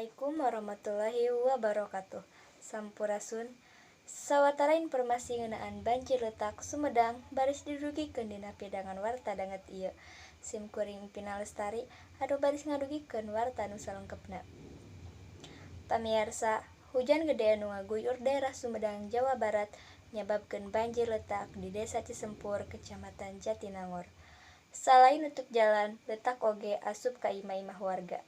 Assalamualaikum warahmatullahi wabarakatuh. Sampurasun. Sawatara informasi ngeunaan banjir letak Sumedang baris dirugikeun dina pidangan warta danget ieu. Sim kuring Pina Lestari anu baris ngadugikeun warta nu salengkepna. Pamirsa, hujan gede anu ngaguyur daerah Sumedang, Jawa Barat nyababkeun banjir letak di Desa Cisempur, Kecamatan Jatinangor. Salain nutup jalan, letak oge asup ka imah-imah warga.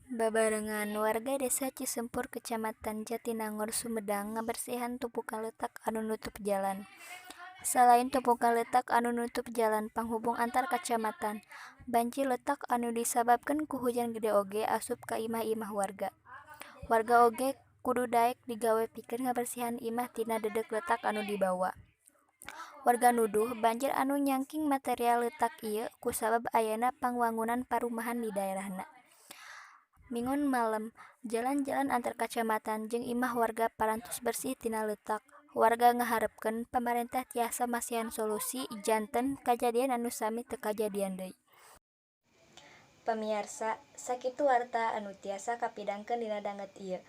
Babarengan warga Desa Cisempur Kecamatan Jatinangor Sumedang ngabersihan tumpukan letak anu nutup jalan. Salain tumpukan letak anu nutup jalan panghubung antar kacamatan, banjir letak anu disababkeun ku hujan gede oge asup ka imah-imah warga. Warga oge kudu daek digawe pikeun ngabersihan imah tina dedeg letak anu dibawa. Warga nuduh banjir anu nyangking material letak ieu kusabab ayana pangwangunan parumahan di daerahna. Mingon malem, jalan-jalan antar kacamatan jeung imah warga parantos bersih tina letak. Warga ngaharepkeun pamarentah tiasa masihan solusi janten kajadian anu sami teu kajadian deui. Pamirsa, sakitu warta anu tiasa kapidangkeun dina danget ieu.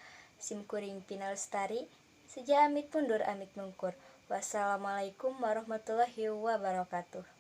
Sim kuring Pina Lestari, seja amit mundur amit mungkur. Wassalamualaikum warahmatullahi wabarakatuh.